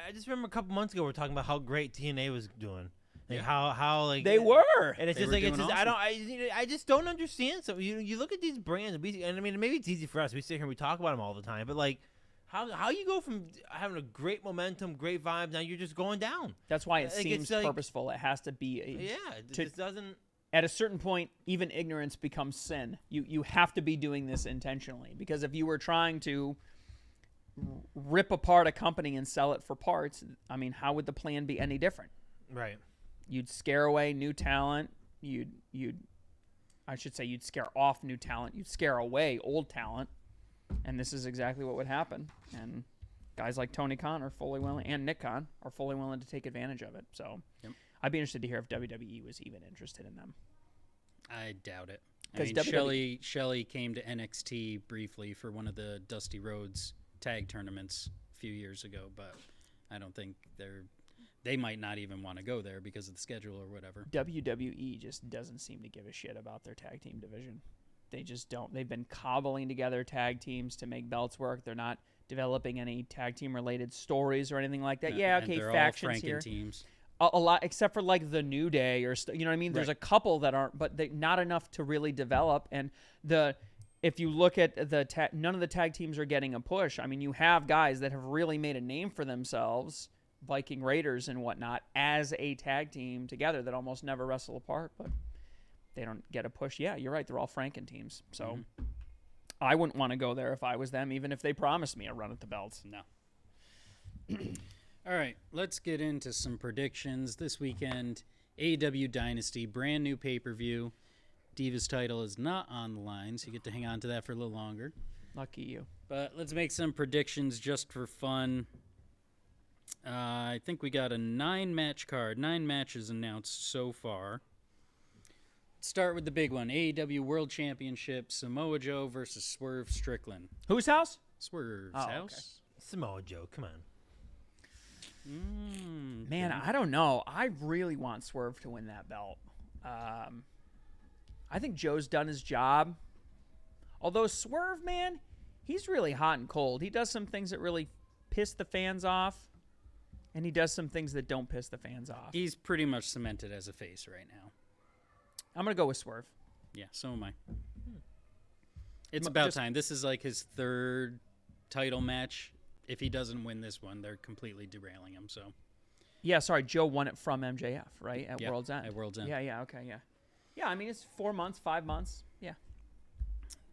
I just remember a couple months ago we were talking about how great TNA was doing. Like how like they were, and it's They just were like it's doing just awesome. I just don't understand. So you look at these brands, and I mean maybe it's easy for us. We sit here and we talk about them all the time, but like how you go from having a great momentum, great vibes, now you're just going down. That's why it Like, seems it's like- purposeful. It has to be It to- just doesn't. at a certain point, even ignorance becomes sin. You have to be doing this intentionally, because if you were trying to rip apart a company and sell it for parts, I mean, how would the plan be any different? Right. You'd scare away new talent. You'd scare off new talent. You'd scare away old talent, and this is exactly what would happen. And guys like Tony Khan are fully willing, and Nick Khan are fully willing to take advantage of it. So I'd be interested to hear if WWE was even interested in them. I doubt it. I 'Cause mean, Shelley came to NXT briefly for one of the Dusty Rhodes tag tournaments a few years ago, but I don't think they might not even want to go there because of the schedule or whatever. WWE just doesn't seem to give a shit about their tag team division. They just don't. They've been cobbling together tag teams to make belts work. They're not developing any tag team related stories or anything like that. Yeah, And okay, they're factions all Franken here. teams. A lot, except for like the New Day or you know what I mean. There's a couple that aren't, but not enough to really develop. And if you look at none of the tag teams are getting a push. I mean, you have guys that have really made a name for themselves, Viking Raiders and whatnot, as a tag team together that almost never wrestle apart, but they don't get a push. Yeah, you're right. They're all Franken teams. So I wouldn't want to go there if I was them, even if they promised me a run at the belts. No. All right, let's get into some predictions. This weekend, AEW Dynasty, brand new pay-per-view. Divas title is not on the line, so you get to hang on to that for a little longer. Lucky you. But let's make some predictions just for fun. I think we got a 9-match card. 9 matches announced so far. Start with the big one. AEW World Championship, Samoa Joe versus Swerve Strickland. Whose house? Swerve's Oh, okay. house. Samoa Joe, come on. Man, I don't know. I really want Swerve to win that belt. I think Joe's done his job. Although Swerve, man, he's really hot and cold. He does some things that really piss the fans off, and he does some things that don't piss the fans off. He's pretty much cemented as a face right now. I'm going to go with Swerve. Yeah, so am I. It's about time. This is like his 3rd title match. If he doesn't win this one, they're completely derailing him. So, Yeah, sorry, Joe won it from MJF, right? At Yep, World's End. at World's End. Yeah, okay, yeah. Yeah, I mean, it's 4 months, 5 months. Yeah.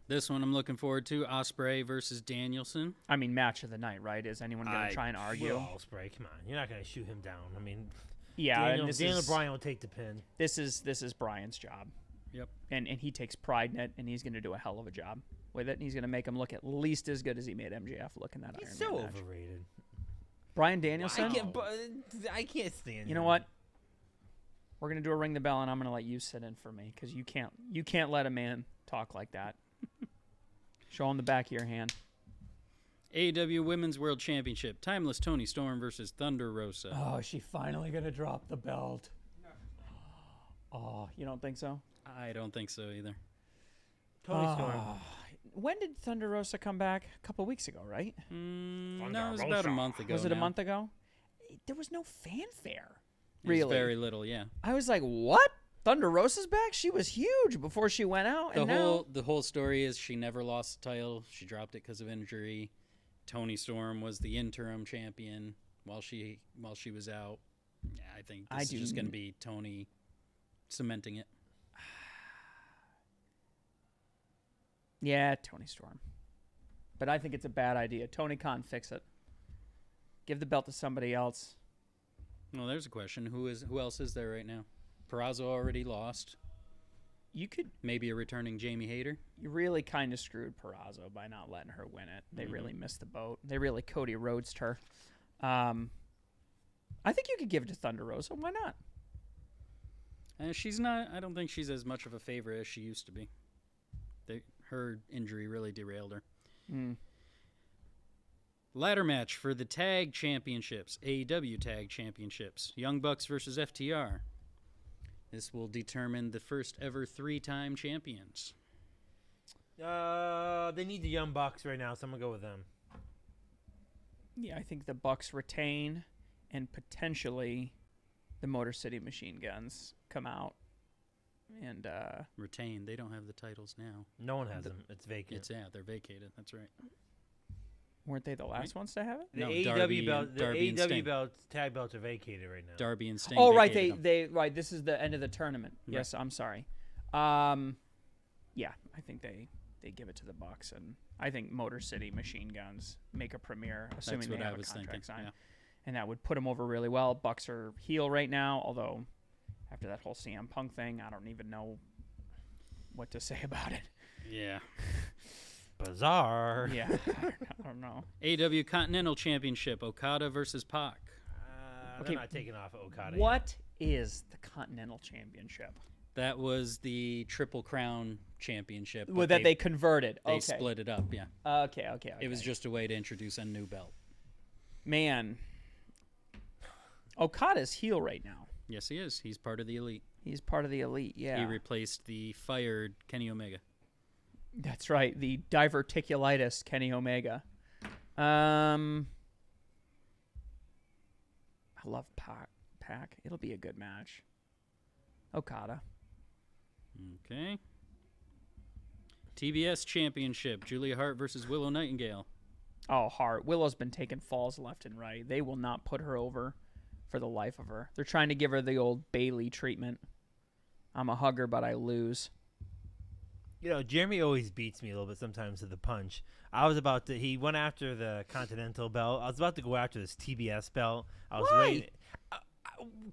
this one I'm looking forward to: Ospreay versus Danielson. I mean, match of the night, right? Is anyone going to try and argue? Will Ospreay, come on. You're not going to shoot him down. I mean, Yeah, and Daniel Bryan will take the pin. this is Brian's job. Yep. And he takes pride in it, and he's going to do a hell of a job with it, and he's going to make him look at least as good as he made MJF look in that He's Iron so Man match. overrated. Brian Danielson? I can't stand You know him. what? We're going to do a ring the bell, and I'm going to let you sit in for me, because you can't let a man talk like that. Show him the back of your hand. AEW Women's World Championship: Timeless Toni Storm versus Thunder Rosa. Oh, is she finally going to drop the belt? Oh, you don't think so? I don't think so either. Tony Storm. When did Thunder Rosa come back? A couple weeks ago, right? No, it was about a month ago. Was it a now. month ago? There was no fanfare. It was Really? very little, yeah. I was like, what? Thunder Rosa's back? She was huge before she went out. The whole story is she never lost the title. She dropped it because of injury. Toni Storm was the interim champion while she was out. Yeah, I think this is just going to be Toni cementing it. Yeah, Toni Storm. But I think it's a bad idea. Tony Khan, fix it. Give the belt to somebody else. Well, there's a question. Who else is there right now? Peraza already lost. You could Maybe a returning Jamie Hayter. you really kind of screwed Peraza by not letting her win it. They really missed the boat. They really Cody Rhodes'd her. I think you could give it to Thunder Rosa. Why not? She's not. I don't think she's as much of a favorite as she used to be. Her injury really derailed her. Ladder match for the tag championships, AEW tag championships. Young Bucks versus FTR. This will determine the first ever 3-time champions. They need the Young Bucks right now, so I'm going to go with them. Yeah, I think the Bucks retain, and potentially the Motor City Machine Guns come out and Retain. They don't have the titles now. No one has them. It's vacant. They're vacated. That's right. weren't they the last ones to have it? The No, AEW Darby belt, and- the Darby and AEW Sting. belts, tag belts are vacated right now. Darby and Sting. Oh, right. vacated them. Right. This is the end of the tournament. Right. Yes, I'm sorry. Yeah, I think they give it to the Bucks, and I think Motor City Machine Guns make a premiere, assuming That's they what have I a was contract thinking. signed, Yeah. and that would put them over really well. Bucks are heel right now, although after that whole CM Punk thing, I don't even know what to say about it. Yeah. Bizarre. Yeah, I don't know. AEW Continental Championship, Okada versus Pac. They're Okay, not taking off Okada. What is the Continental Championship? That was the Triple Crown Championship. Well, but that they converted. they Okay. split it up, yeah. Okay. It was just a way to introduce a new belt. Man. Okada's heel right now. Yes, he is. He's part of the Elite. He's part of the Elite. Yeah. He replaced the fired Kenny Omega. That's right. The diverticulitis Kenny Omega. I love Pac. It'll be a good match. Okada. Okay. TBS Championship, Julia Hart versus Willow Nightingale. Oh, Hart. Willow's been taking falls left and right. They will not put her over for the life of her. They're trying to give her the old Bailey treatment. I'm a hugger, but I lose. You know, Jeremy always beats me a little bit sometimes to the punch. He went after the Continental belt. I was about to go after this TBS belt. I was Why? waiting.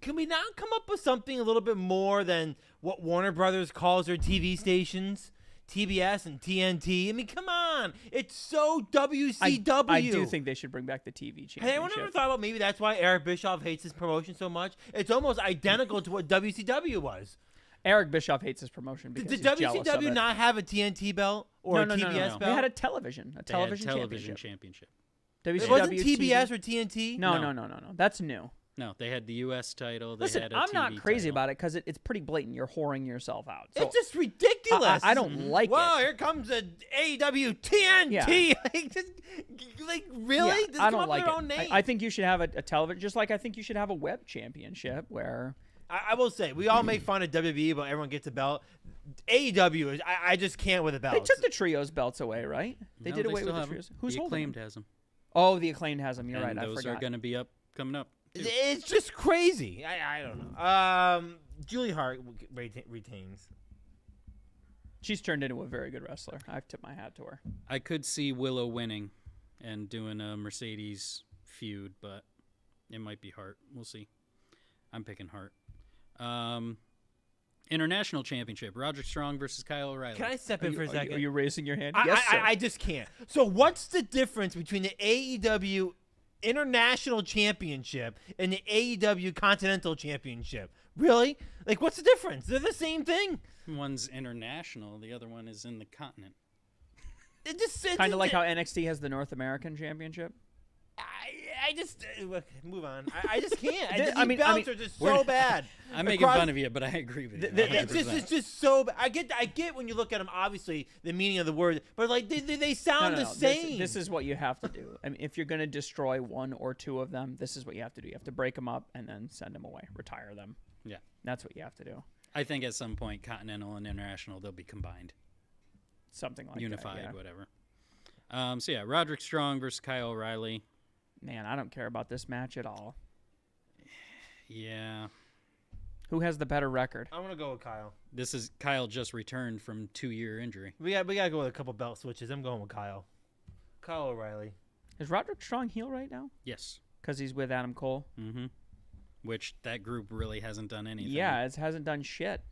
Can we not come up with something a little bit more than what Warner Brothers calls their TV stations? TBS and TNT. I mean, come on. It's so WCW. I do think they should bring back the TV championship. Has anyone ever thought about maybe that's why Eric Bischoff hates his promotion so much? It's almost identical to what WCW was. Eric Bischoff hates his promotion because Did he's jealous of WCW it. not have a TNT belt or a TBS no. belt? They had a television They had television television championship. championship. It wasn't WCW TBS or TNT? No. No. That's new. No, they had the U.S. title. They Listen, had a I'm TV not crazy title. about it because it's pretty blatant. You're whoring yourself out. So It's just ridiculous. I don't like Wow, it. here comes a AEW TNT. Yeah. Really? Yeah, Just I come don't up like with their it. own name. I think you should have a television, just like I think you should have a web championship where. I will say, we all make fun of WWE, but everyone gets a belt. AEW is, I just can't with a belt. They took the trios belts away, right? They No, did away still with the have 'em. trios. Who's the holding Acclaimed them? has them. Oh, the Acclaimed has them. You're And right. I those forgot. are going to be coming up. Too. It's just crazy. I don't know. Julie Hart retains. She's turned into a very good wrestler. I've tipped my hat to her. I could see Willow winning and doing a Mercedes feud, but it might be Hart. We'll see. I'm picking Hart. International Championship, Roderick Strong versus Kyle O'Reilly. Can I step in for a second? Are you raising your hand? I, Yes, sir. I just can't. So what's the difference between the AEW International Championship and the AEW Continental Championship? Really? Like, what's the difference? They're the same thing. One's international, the other one is in the continent. It just Kind of like how NXT has the North American Championship. I just move on. I just can't. I mean, belts are just so bad. I'm making fun of you, but I agree with you. It's just so bad. I get when you look at them, obviously the meaning of the word, but like they sound the same. This is what you have to do. I mean, if you're going to destroy one or two of them, this is what you have to do. You have to break them up and then send them away, retire them. Yeah. That's what you have to do. I think at some point, Continental and International, they'll be combined. Something like Unified, that. Yeah. whatever. So, yeah, Roderick Strong versus Kyle O'Reilly. Man, I don't care about this match at all. Yeah. Who has the better record? I'm gonna go with Kyle. Kyle just returned from 2-year injury. We gotta go with a couple belt switches. I'm going with Kyle. Kyle O'Reilly. Is Roderick Strong heel right now? Yes. Because he's with Adam Cole? Mm-hmm. Which that group really hasn't done anything. Yeah, it hasn't done shit.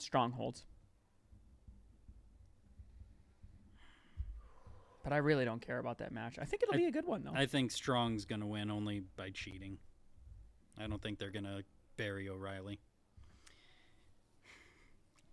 Strongholds. But I really don't care about that match. I think it'll be a good one, though. I think Strong's going to win only by cheating. I don't think they're going to bury O'Reilly.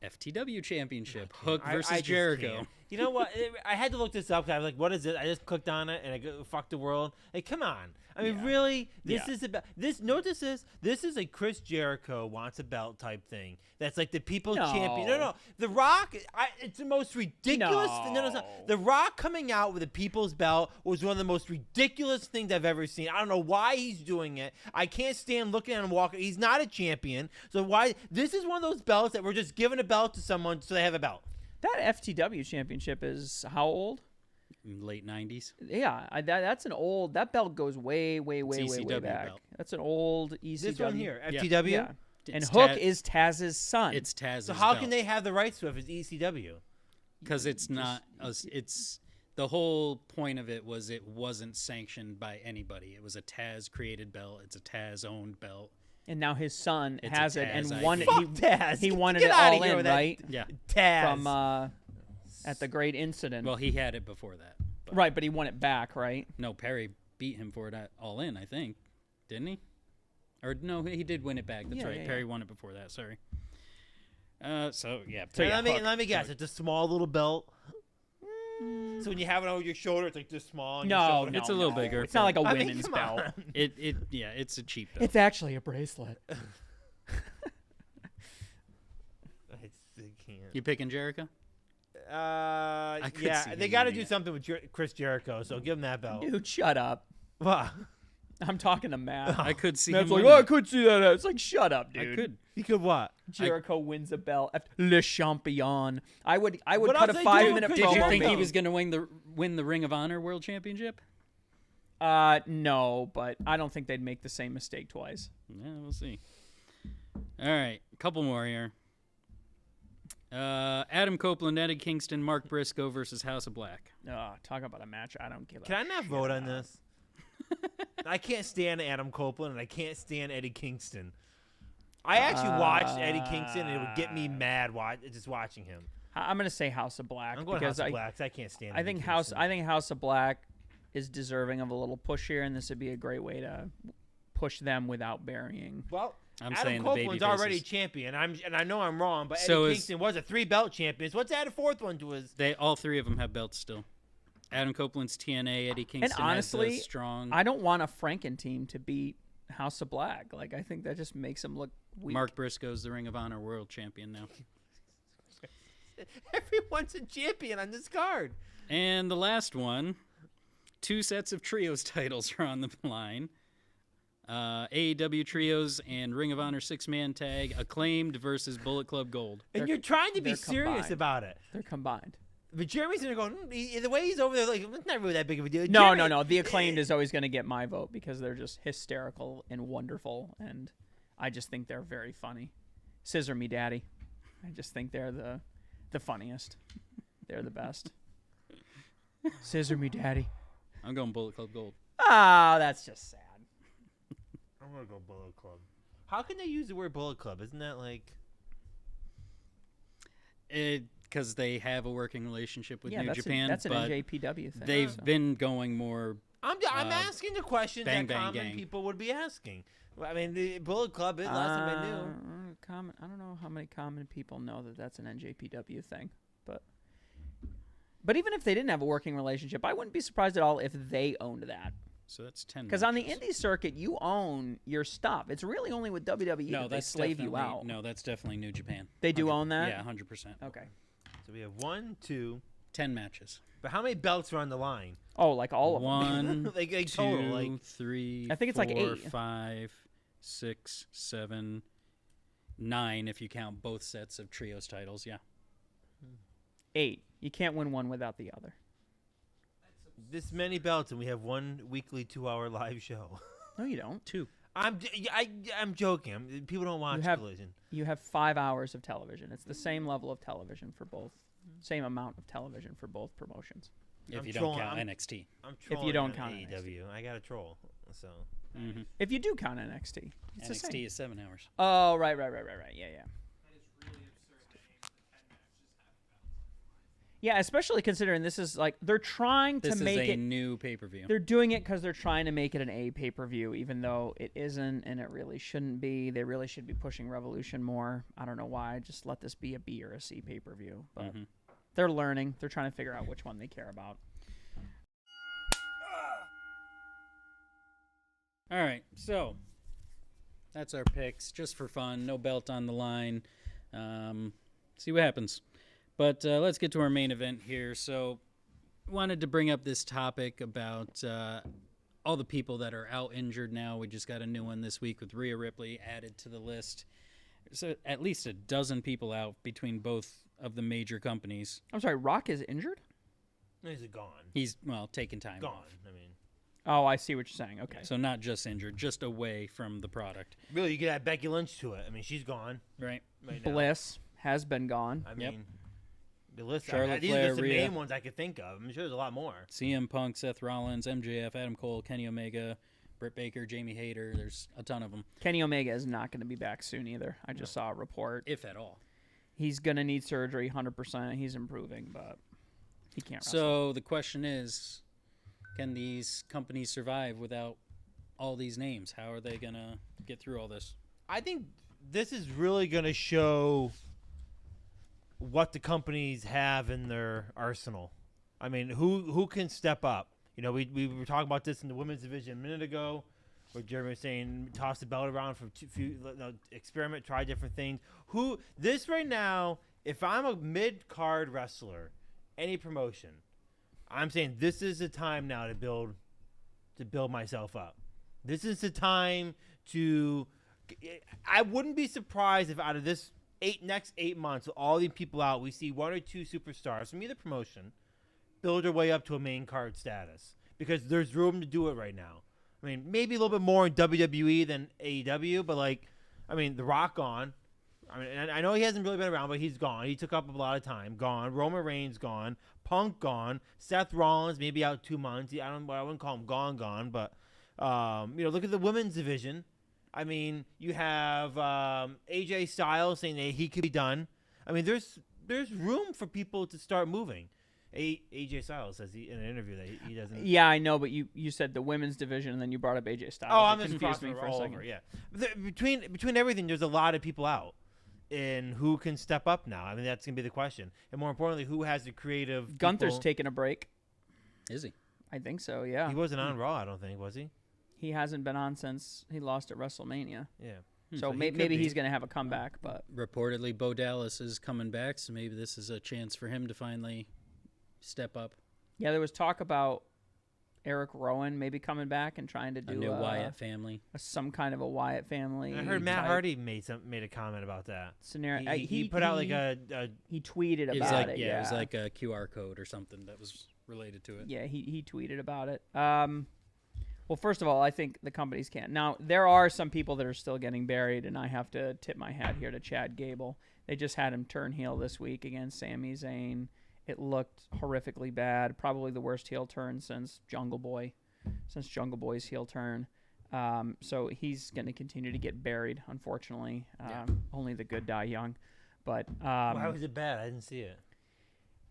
FTW Championship, Hook versus I just Jericho. can't. You know what? I had to look this up. 'Cause I was like, "What is it?" I just clicked on it and I go, "Fuck the world!" Like, come on. I mean, really? This is about this. Know what this is? This is a Chris Jericho wants a belt type thing. That's like the people's champion. No. The Rock. It's the most ridiculous. No. The Rock coming out with a people's belt was one of the most ridiculous things I've ever seen. I don't know why he's doing it. I can't stand looking at him walk. He's not a champion. So why? This is one of those belts that we're just giving a belt to someone so they have a belt. That FTW championship is how old? Late 90s. Yeah, that's an old. That belt goes way ECW back. belt. That's an old ECW. This one here, FTW. Yeah. And It's Hook Taz- is Taz's son. It's Taz's So how belt. can they have the rights to it if it's ECW? Because it's not. It's the whole point of it was it wasn't sanctioned by anybody. It was a Taz created belt. It's a Taz owned belt. and now his son It's has a it and Taz won it. IP. Fuck Taz. He wanted Get it outta all here in, with that. right? Yeah. Taz. From at the Great Incident. Well, he had it before that. But right, but he won it back, right? No, Perry beat him for it at All In, I think. Didn't he? Or no, he did win it back. That's Yeah, right. yeah, Perry yeah. won it before that. Sorry. So yeah. So, yeah, let me guess. It's a small little belt. So when you have it over your shoulder, it's like this small. On your No, shoulder. It's a little bigger. It's not like a I mean, women's come belt. on. It's a cheap belt. It's actually a bracelet. I can't. You picking Jericho? could Yeah, see they him got to winning do it. something with Chris Jericho, so give him that belt. Dude, shut up. Wow. I'm talking to Matt. I could see Matt's him like, winning. oh, I could see that. It's like, shut up, I dude. could. He could what? Jericho wins a belt. Le Champion. I would What cut else a they 5-minute doing? Did promo. you think he maybe. was going to win the Ring of Honor World Championship? No, but I don't think they'd make the same mistake twice. Yeah, we'll see. All right, a couple more here. Adam Copeland, Eddie Kingston, Mark Briscoe versus House of Black. Talk about a match I don't give a Can I not shit vote on about. this? I can't stand Adam Copeland, and I can't stand Eddie Kingston. I actually watched Eddie Kingston, and it would get me mad just watching him. I'm gonna say House of Black I'm going because House of Black 'cause I can't stand I Eddie think Kingston. House of Black is deserving of a little push here, and this would be a great way to push them without burying. Well, I'm Adam saying the Copeland's baby already faces. champion. And I know I'm wrong, but So Eddie is- Kingston was a 3-belt champion. So let's add a 4th one to his. All three of them have belts still. Adam Copeland's TNA, Eddie Kingston And honestly, has the strong. I don't want a Franken team to beat House of Black. Like, I think that just makes them look weak. Mark Briscoe's the Ring of Honor World Champion now. Everyone's a champion on this card. And the last one, 2 sets of trios titles are on the line. AEW trios and Ring of Honor 6-man tag, Acclaimed versus Bullet Club Gold. And They're- you're trying to be they're serious combined. about it. They're combined. But Jeremy's gonna go. The way he's over there, like it's not really that big of a deal. No, Jeremy- no. The Acclaimed is always going to get my vote because they're just hysterical and wonderful, and I just think they're very funny. Scissor me, daddy. I just think they're the funniest. They're the best. Scissor me, daddy. I'm going Bullet Club Gold. Ah, that's just sad. I'm gonna go Bullet Club. How can they use the word Bullet Club? Isn't that like? Because they have a working relationship with Yeah, New that's Japan, that's an but NJPW thing. they've so. been going more. I'm asking the question Bang that Bang common Gang. people would be asking. I mean, the Bullet Club is last time I knew. I don't know how many common people know that that's an NJPW thing, but even if they didn't have a working relationship, I wouldn't be surprised at all if they owned that. So that's 10. Because on the matches. indie circuit, you own your stuff. It's really only with WWE no, that they that's slave you definitely- out. No, that's definitely New Japan. They do own that? Yeah, 100%. Okay. So we have 1, 2. 10 matches. But how many belts are on the line? Oh, like all of them. 1, like 2, total, like 3, I think it's like 4, 8. 5, 6, 7, 9 if you count both sets of trios titles. Yeah. 8. You can't win one without the other. this many belts, and we have one weekly 2-hour live show. No, you don't. 2. I'm joking. People don't watch have- Collision. You have 5 hours of television. It's the same level of television for both. Same amount of television for both promotions. If I'm you don't trolling- count I'm- NXT. I'm you trolling don't on count AEW. I got to troll. So If you do count NXT, it's the same. NXT is 7 hours. Oh, right. Yeah. Yeah, especially considering this is like they're trying to This make is a it. new pay-per-view. They're doing it because they're trying to make it an A pay-per-view, even though it isn't, and it really shouldn't be. They really should be pushing Revolution more. I don't know why. Just let this be a B or a C pay-per-view. But they're learning. They're trying to figure out which one they care about. All right, so that's our picks, just for fun. No belt on the line. See what happens. But let's get to our main event here. So wanted to bring up this topic about all the people that are out injured now. We just got a new one this week with Rhea Ripley added to the list. So at least a dozen people out between both of the major companies. I'm sorry, Rock is injured? he's gone. He's, well, taking time Gone. off. I mean, Oh, I see what you're saying. Okay. So not just injured, just away from the product. really, you could add Becky Lynch to it. I mean, she's gone Right. right now. Bliss has been gone. I Yep. mean, the list. Charlotte these Flair, are just the Rhea. main ones I could think of. I'm sure there's a lot more. CM Punk, Seth Rollins, MJF, Adam Cole, Kenny Omega, Britt Baker, Jamie Hayter. There's a ton of them, Kenny Omega is not going to be back soon either. I just saw a report. if at all. He's going to need surgery 100%. He's improving, but he can't wrestle. So the question is, can these companies survive without all these names? How are they going to get through all this? I think this is really going to show what the companies have in their arsenal. I mean, who can step up? You know, we were talking about this in the women's division a minute ago, where Jeremy was saying toss the belt around for experiment, try different things. This right now, if I'm a mid-card wrestler, any promotion, I'm saying this is the time now to build myself up. This is the time to. I wouldn't be surprised if out of this next 8 months, with all these people out, we see 1 or 2 superstars from either promotion build their way up to a main card status, because there's room to do it right now. I mean, maybe a little bit more in WWE than AEW, but The Rock gone. I mean, and I know he hasn't really been around, but he's gone. He took up a lot of time. Gone. Roman Reigns gone. Punk gone. Seth Rollins maybe out 2 months. I wouldn't call him gone, but look at the women's division. I mean, you have AJ Styles saying that he could be done. I mean, there's room for people to start moving. AJ Styles says in an interview that he doesn't. Yeah, I know, but you said the women's division, and then you brought up AJ Styles. Oh, It I'm just confused me crossing for a all second. over. Yeah, between everything, there's a lot of people out, and who can step up now? I mean, that's gonna be the question, and more importantly, who has the creative? Gunther's people? taking a break. Is he? I think so. Yeah, He wasn't on Raw, I don't think, was he? he hasn't been on since he lost at WrestleMania. Yeah. So he maybe could be. he's going to have a comeback, but Reportedly, Bo Dallas is coming back, so maybe this is a chance for him to finally step up. yeah, there was talk about Eric Rowan maybe coming back and trying to do A new Wyatt family. some kind of a Wyatt family. I heard Matt type Hardy made a comment about that. scenario. He put out like a he tweeted It was about like it. it was like a QR code or something that was related to it. Yeah, he tweeted about it. Well, first of all, I think the companies can't. Now, there are some people that are still getting buried, and I have to tip my hat here to Chad Gable. They just had him turn heel this week against Sami Zayn. It looked horrifically bad. Probably the worst heel turn since Jungle Boy's heel turn. So he's going to continue to get buried, unfortunately. Only the good die young. But why was it bad? I didn't see it.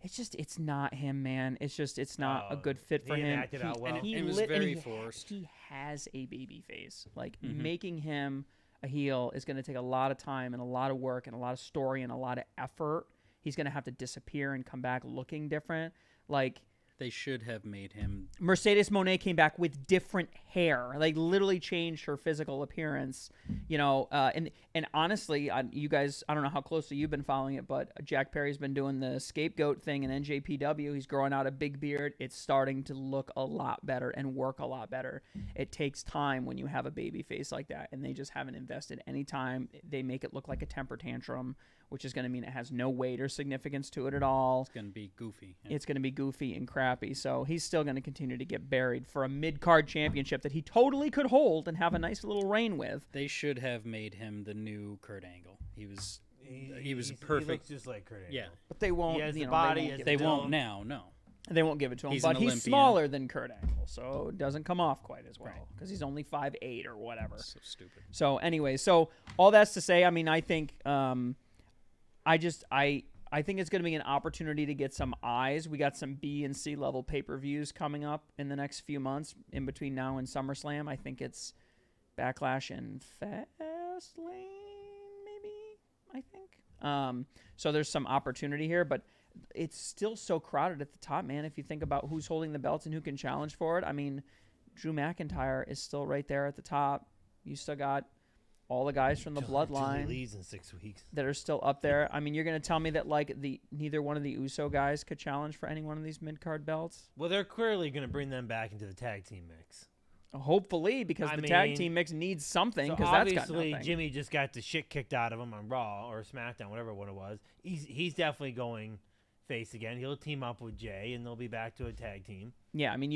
it's not him, man. It's not a good fit for he didn't him. act it out well. It was very forced. He has a baby face. Like making him a heel is going to take a lot of time and a lot of work and a lot of story and a lot of effort. He's going to have to disappear and come back looking different. Like They should have made him. Mercedes Moné came back with different hair, like literally changed her physical appearance, and honestly, you guys, I don't know how closely you've been following it, but Jack Perry's been doing the scapegoat thing in NJPW. He's growing out a big beard. It's starting to look a lot better and work a lot better. It takes time when you have a baby face like that, and they just haven't invested any time. They make it look like a temper tantrum, which is going to mean it has no weight or significance to it at all. It's going to be goofy. It's going to be goofy and crappy. So he's still going to continue to get buried for a mid-card championship that he totally could hold and have a nice little reign with. They should have made him the new Kurt Angle. He was He perfect. looks just like Kurt Angle. Yeah, But they won't. He has the they body, won't has give they it to won't him. now. No, They won't give it to him, He's but an he's Olympian. smaller than Kurt Angle, so it doesn't come off quite as well Right. because he's only 5'8" or whatever. So stupid. So anyway, so all that's to say, I mean, I think I think it's going to be an opportunity to get some eyes. We got some B and C level pay-per-views coming up in the next few months in between now and SummerSlam. I think it's Backlash and Fastlane, maybe, I think. So there's some opportunity here, but it's still so crowded at the top, man. If you think about who's holding the belts and who can challenge for it, I mean, Drew McIntyre is still right there at the top. You still got all the guys from the bloodline leaves in 6 weeks. that are still up there. I mean, you're going to tell me that like neither one of the Uso guys could challenge for any one of these mid-card belts? Well, they're clearly going to bring them back into the tag team mix. Hopefully, because the tag team mix needs something. So Because that's got obviously, nothing. Jimmy just got the shit kicked out of him on Raw or SmackDown, whatever one it was. He's definitely going face again. He'll team up with Jay, and they'll be back to a tag team. Yeah, I mean,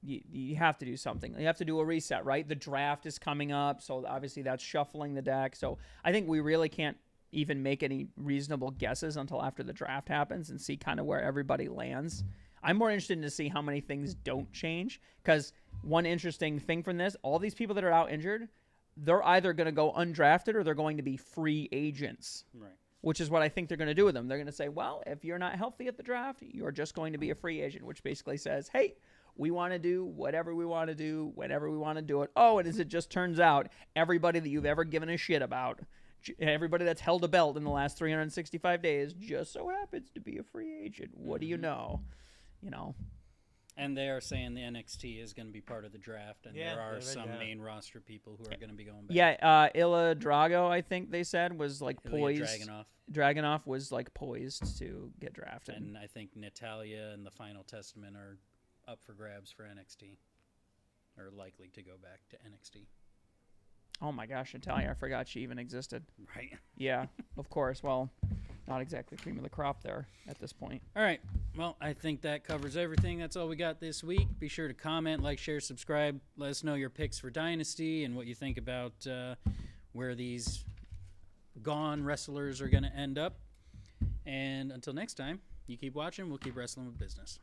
you have to do something. You have to do a reset, right? The draft is coming up, so obviously that's shuffling the deck. So I think we really can't even make any reasonable guesses until after the draft happens and see kind of where everybody lands. I'm more interested in to see how many things don't change, because one interesting thing from this, all these people that are out injured, they're either going to go undrafted or they're going to be free agents. Right. Which is what I think they're going to do with them. They're going to say, well, if you're not healthy at the draft, you're just going to be a free agent, which basically says, hey, we want to do whatever we want to do, whenever we want to do it. Oh, and as it just turns out, everybody that you've ever given a shit about, everybody that's held a belt in the last 365 days just so happens to be a free agent. What do you know? You know. And they are saying the NXT is going to be part of the draft, and Yeah, there I are read some that. main roster people who are going to be going back. Yeah, Illa Drago, I think they said, was like Ilya poised. Dragunov. Dragunov was like poised to get drafted. And I think Natalia and the Final Testament are up for grabs for NXT, or likely to go back to NXT. Oh my gosh, Natalia, I forgot she even existed. Right. Yeah, of course. Well, not exactly cream of the crop there at this point. All right. Well, I think that covers everything. That's all we got this week. Be sure to comment, like, share, subscribe. Let us know your picks for Dynasty and what you think about where these gone wrestlers are going to end up. And until next time, you keep watching. We'll keep wrestling with business.